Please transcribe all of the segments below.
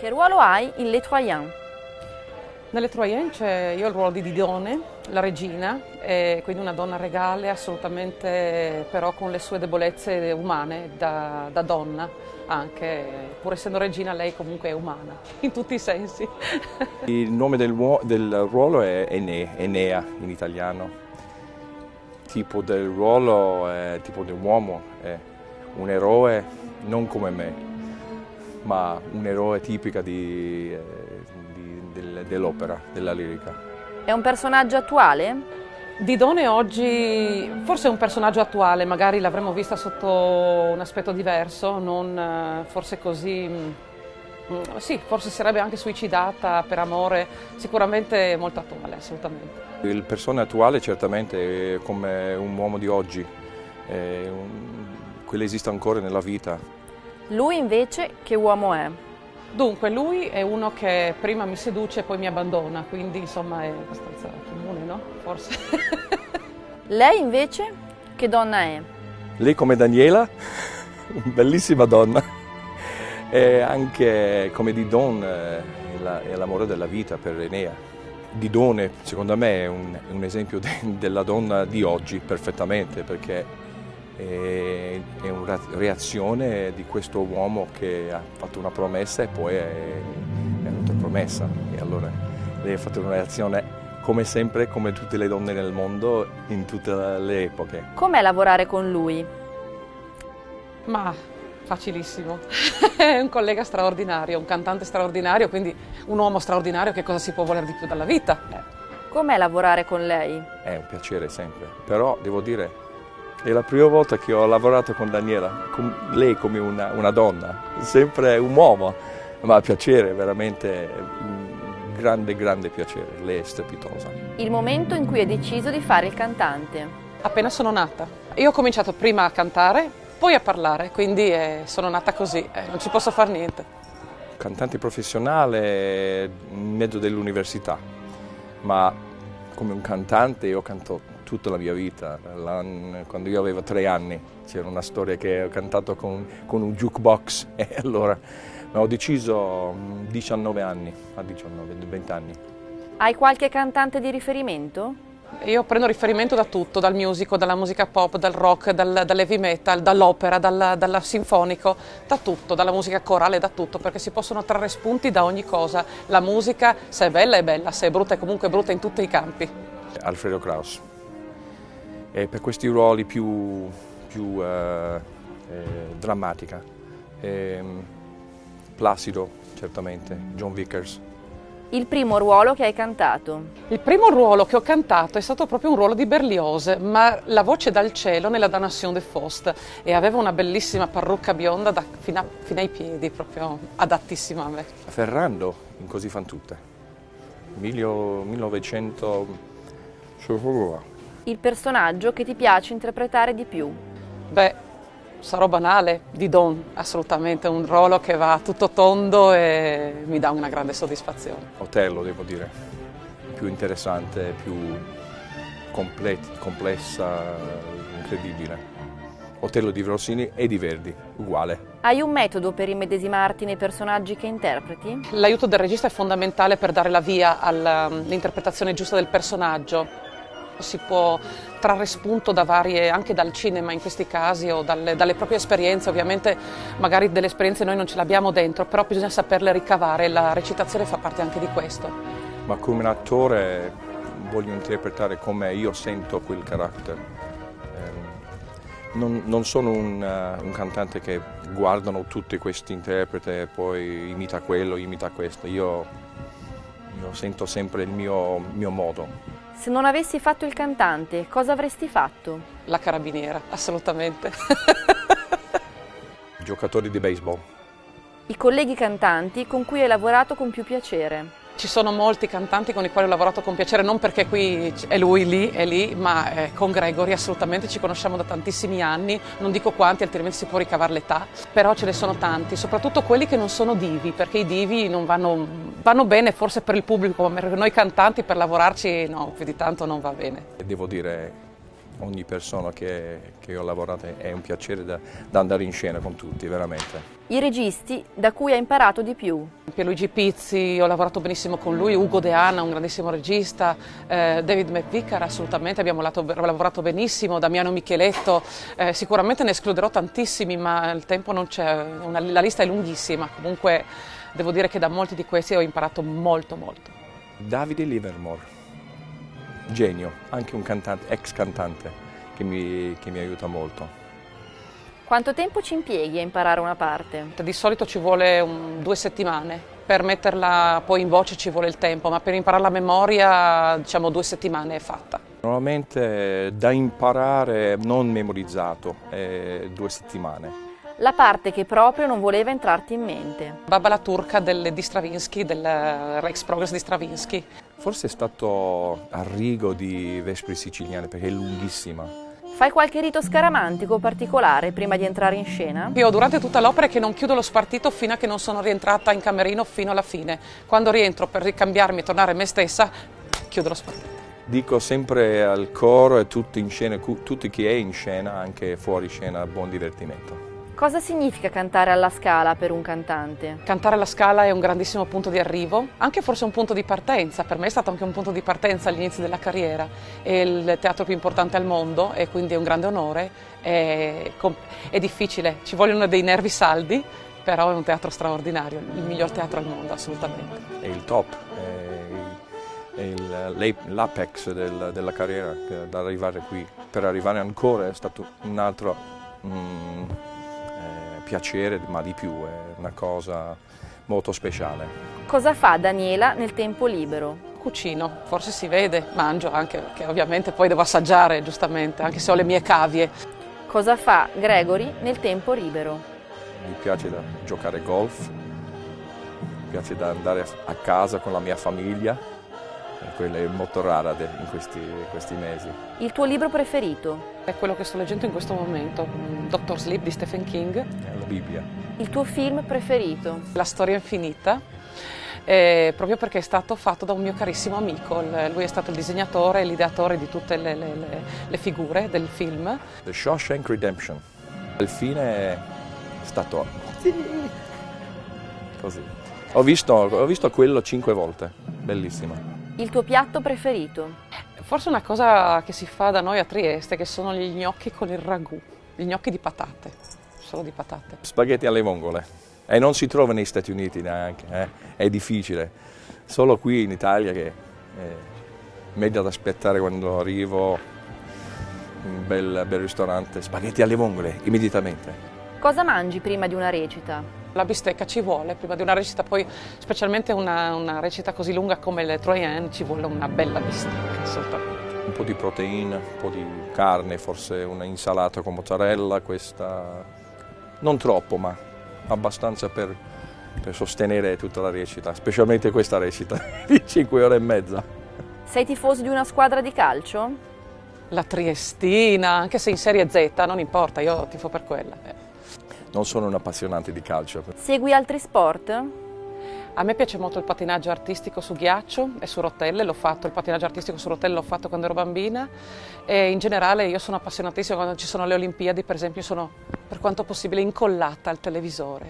Che ruolo hai in Les Troyens? Nelle Troyens c'è io il ruolo di Didone, la regina, quindi una donna regale assolutamente, però con le sue debolezze umane da donna anche, pur essendo regina lei comunque è umana, in tutti i sensi. Il nome del ruolo è Enea in italiano. Il tipo del ruolo è tipo di un uomo, è un eroe non come me, ma un eroe tipico dell'opera, della lirica. È un personaggio attuale? Didone oggi forse è un personaggio attuale, magari l'avremmo vista sotto un aspetto diverso, non forse così, sì, forse sarebbe anche suicidata per amore, sicuramente molto attuale, assolutamente. Il persona attuale certamente è come un uomo di oggi, quello esiste ancora nella vita. Lui invece che uomo è? Dunque, lui è uno che prima mi seduce e poi mi abbandona, quindi insomma è abbastanza comune, no? Forse. Lei invece che donna è? Lei come Daniela, bellissima donna, e anche come Didone è l'amore della vita per Enea. Didone secondo me è un esempio della donna di oggi perfettamente, perché è una reazione di questo uomo che ha fatto una promessa e poi è un'altra promessa, e allora lei ha fatto una reazione come sempre, come tutte le donne nel mondo in tutte le epoche. Com'è lavorare con lui? Ma facilissimo, è un collega straordinario, un cantante straordinario, quindi un uomo straordinario, che cosa si può voler di più dalla vita? Com'è lavorare con lei? È un piacere sempre, però devo dire è la prima volta che ho lavorato con Daniela, con lei come una donna, sempre un uomo, ma piacere, veramente un grande piacere, lei è strepitosa. Il momento in cui hai deciso di fare il cantante? Appena sono nata. Io ho cominciato prima a cantare, poi a parlare, quindi sono nata così, non ci posso fare niente. Cantante professionale in mezzo dell'università, ma come un cantante io canto tutta la mia vita. Quando io avevo 3 anni c'era una storia che ho cantato con un jukebox e allora ho deciso 19 anni, a 20 anni. Hai qualche cantante di riferimento? Io prendo riferimento da tutto, dal musical, dalla musica pop, dal rock, dall'heavy metal, dall'opera, dal sinfonico, da tutto, dalla musica corale, da tutto, perché si possono trarre spunti da ogni cosa. La musica, se è bella, se è brutta è comunque brutta in tutti i campi. Alfredo Kraus. E per questi ruoli più drammatica. Placido, certamente, John Vickers. Il primo ruolo che hai cantato? Il primo ruolo che ho cantato è stato proprio un ruolo di Berlioz, ma la voce dal cielo nella Damnation de Faust, e aveva una bellissima parrucca bionda fino ai piedi, proprio adattissima a me. Ferrando, in Così fan tutte, 1900. Il personaggio che ti piace interpretare di più? Beh, sarò banale, Didone, assolutamente, un ruolo che va tutto tondo e mi dà una grande soddisfazione. Otello, devo dire, più interessante, più complessa, incredibile. Otello di Rossini e di Verdi, uguale. Hai un metodo per immedesimarti nei personaggi che interpreti? L'aiuto del regista è fondamentale per dare la via all'interpretazione giusta del personaggio. Si può trarre spunto da varie, anche dal cinema in questi casi, o dalle proprie esperienze. Ovviamente magari delle esperienze noi non ce l'abbiamo dentro, però bisogna saperle ricavare, la recitazione fa parte anche di questo. Ma come un attore voglio interpretare come io sento quel carattere. Non sono un cantante che guardano tutti questi interpreti e poi imita quello, imita questo. Io sento sempre il mio modo. Se non avessi fatto il cantante, cosa avresti fatto? La carabiniera, assolutamente. Giocatori di baseball. I colleghi cantanti con cui hai lavorato con più piacere? Ci sono molti cantanti con i quali ho lavorato con piacere, non perché qui è lui, lì è lì, ma con Gregory assolutamente ci conosciamo da tantissimi anni, non dico quanti altrimenti si può ricavare l'età, però ce ne sono tanti, soprattutto quelli che non sono divi, perché i divi non vanno bene forse per il pubblico, ma per noi cantanti per lavorarci no, più di tanto non va bene. Devo dire ogni persona che ho lavorato è un piacere da andare in scena con tutti, veramente. I registi da ccui hai imparato di più? Pierluigi Pizzi, ho lavorato benissimo con lui, Ugo De Anna, un grandissimo regista, David McVicar, assolutamente, abbiamo lavorato benissimo, Damiano Micheletto, sicuramente ne escluderò tantissimi, ma il tempo non c'è, la lista è lunghissima, comunque devo dire che da molti di questi ho imparato molto. Davide Livermore, genio, anche un cantante, ex cantante che mi aiuta molto. Quanto tempo ci impieghi a imparare una parte? Di solito ci vuole 2 settimane, per metterla poi in voce ci vuole il tempo, ma per imparare la memoria diciamo 2 settimane è fatta. Normalmente da imparare non memorizzato, 2 settimane. La parte che proprio non voleva entrarti in mente? Baba la turca di Stravinsky, del Rex Progress di Stravinsky. Forse è stato Arrigo di Vespri Siciliane perché è lunghissima. Fai qualche rito scaramantico particolare prima di entrare in scena? Io durante tutta l'opera è che non chiudo lo spartito fino a che non sono rientrata in camerino fino alla fine. Quando rientro per ricambiarmi e tornare me stessa, chiudo lo spartito. Dico sempre al coro e tutti in scena, tutti chi è in scena, anche fuori scena, buon divertimento. Cosa significa cantare alla Scala per un cantante? Cantare alla Scala è un grandissimo punto di arrivo, anche forse un punto di partenza. Per me è stato anche un punto di partenza all'inizio della carriera. È il teatro più importante al mondo e quindi è un grande onore. È difficile, ci vogliono dei nervi saldi, però è un teatro straordinario, il miglior teatro al mondo, assolutamente. È il top, è l'apex della carriera, da arrivare qui. Per arrivare ancora è stato un altro piacere, ma di più, è una cosa molto speciale. Cosa fa Daniela nel tempo libero? Cucino, forse si vede, mangio anche, perché ovviamente poi devo assaggiare, giustamente, anche se ho le mie cavie. Cosa fa Gregory nel tempo libero? Mi piace da giocare golf, mi piace da andare a casa con la mia famiglia, e quella è molto rara in questi mesi. Il tuo libro preferito? È quello che sto leggendo in questo momento, Dr. Sleep di Stephen King. È la Bibbia. Il tuo film preferito? La storia infinita, proprio perché è stato fatto da un mio carissimo amico. Lui è stato il disegnatore e l'ideatore di tutte le figure del film. The Shawshank Redemption. Il fine è stato così. Ho visto quello 5 volte, bellissimo. Il tuo piatto preferito? Forse una cosa che si fa da noi a Trieste, che sono gli gnocchi con il ragù, gli gnocchi di patate, solo di patate. Spaghetti alle vongole, e non si trova negli Stati Uniti neanche, è difficile, solo qui in Italia che è meglio da aspettare quando arrivo in un bel ristorante, spaghetti alle vongole, immediatamente. Cosa mangi prima di una recita? La bistecca ci vuole, prima di una recita, poi specialmente una recita così lunga come le Troyenne ci vuole una bella bistecca, assolutamente. Un po' di proteine, un po' di carne, forse una insalata con mozzarella, questa non troppo ma abbastanza per sostenere tutta la recita, specialmente questa recita di 5 ore e mezza. Sei tifoso di una squadra di calcio? La Triestina, anche se in Serie Z, non importa, io tifo per quella. Non sono un appassionante di calcio. Segui altri sport? A me piace molto il pattinaggio artistico su ghiaccio e su rotelle, il pattinaggio artistico su rotelle l'ho fatto quando ero bambina e in generale io sono appassionatissima quando ci sono le Olimpiadi, per esempio sono per quanto possibile incollata al televisore.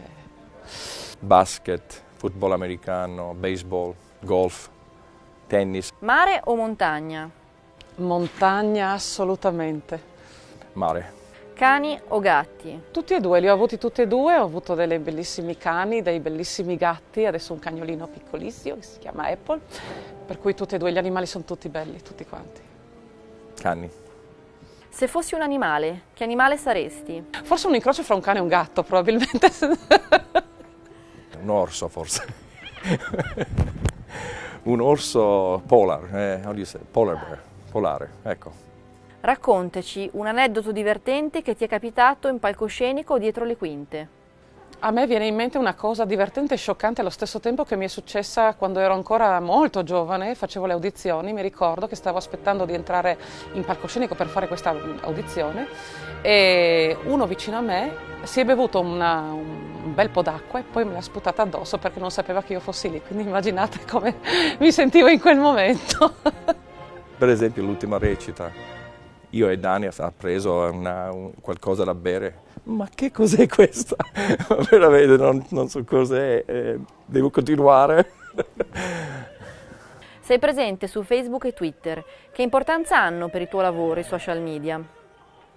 Basket, football americano, baseball, golf, tennis. Mare o montagna? Montagna assolutamente. Mare. Cani o gatti? Tutti e due, li ho avuti tutti e due, ho avuto dei bellissimi cani, dei bellissimi gatti, adesso un cagnolino piccolissimo che si chiama Apple, per cui tutti e due gli animali sono tutti belli, tutti quanti. Cani. Se fossi un animale, che animale saresti? Forse un incrocio fra un cane e un gatto, probabilmente. Un orso forse. Un orso polar, polar bear, polare, ecco. Raccontaci un aneddoto divertente che ti è capitato in palcoscenico o dietro le quinte. A me viene in mente una cosa divertente e scioccante allo stesso tempo che mi è successa quando ero ancora molto giovane, facevo le audizioni, mi ricordo che stavo aspettando di entrare in palcoscenico per fare questa audizione e uno vicino a me si è bevuto un bel po' d'acqua e poi me l'ha sputata addosso perché non sapeva che io fossi lì, quindi immaginate come mi sentivo in quel momento. Per esempio l'ultima recita io e Dani ha preso qualcosa da bere. Ma che cos'è questa? Veramente non so cos'è, devo continuare. Sei presente su Facebook e Twitter. Che importanza hanno per il tuo lavoro i social media?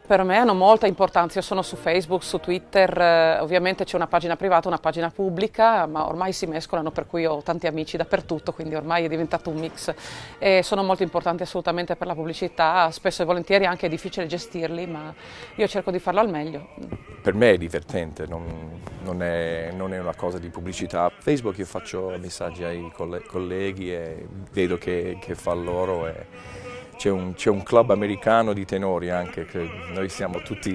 Per me hanno molta importanza, io sono su Facebook, su Twitter, ovviamente c'è una pagina privata, una pagina pubblica, ma ormai si mescolano, per cui ho tanti amici dappertutto, quindi ormai è diventato un mix e sono molto importanti assolutamente per la pubblicità, spesso e volentieri anche è difficile gestirli, ma io cerco di farlo al meglio. Per me è divertente, non è una cosa di pubblicità. Facebook io faccio messaggi ai colleghi e vedo che fa loro. C'è un club americano di tenori anche, che noi siamo tutti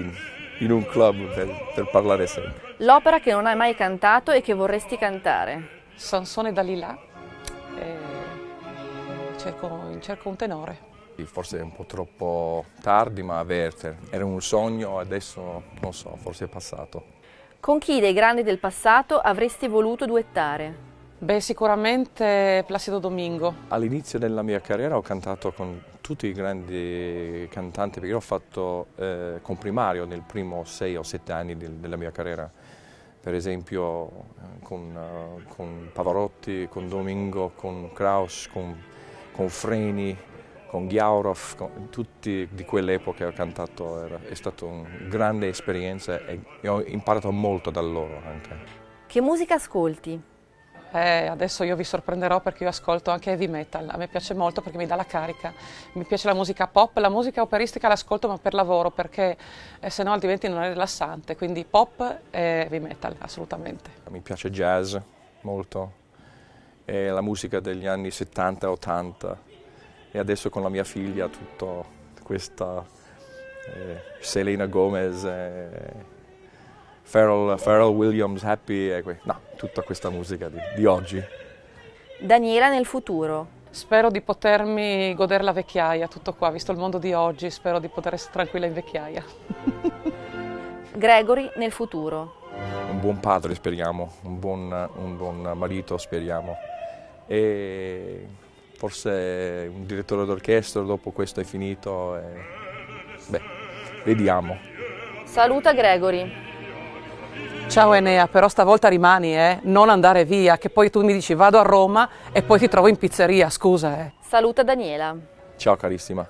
in un club per parlare sempre. L'opera che non hai mai cantato e che vorresti cantare? Sansone Dalila, cerco un tenore. Forse è un po' troppo tardi, ma Werther era un sogno, adesso non so, forse è passato. Con chi dei grandi del passato avresti voluto duettare? Beh, sicuramente Placido Domingo. All'inizio della mia carriera ho cantato con tutti i grandi cantanti, perché io ho fatto comprimario nel primo 6 o 7 anni della mia carriera. Per esempio con Pavarotti, con Domingo, con Kraus, con Freni, con Ghiaurov, tutti di quell'epoca ho cantato, è stata una grande esperienza e ho imparato molto da loro anche. Che musica ascolti? Adesso io vi sorprenderò perché io ascolto anche heavy metal, a me piace molto perché mi dà la carica, mi piace la musica pop, la musica operistica l'ascolto ma per lavoro perché se no altrimenti non è rilassante, quindi pop e heavy metal assolutamente. Mi piace jazz molto, e la musica degli anni 70 e 80 e adesso con la mia figlia tutta questa Selena Gomez, Pharrell Williams, Happy, tutta questa musica di oggi. Daniela nel futuro. Spero di potermi godere la vecchiaia, tutto qua, visto il mondo di oggi, spero di poter essere tranquilla in vecchiaia. Gregory nel futuro. Un buon padre speriamo, un buon marito speriamo e forse un direttore d'orchestra dopo questo è finito vediamo. Saluta Gregory. Ciao Enea, però stavolta rimani, non andare via, che poi tu mi dici vado a Roma e poi ti trovo in pizzeria, scusa. Saluta Daniela. Ciao carissima.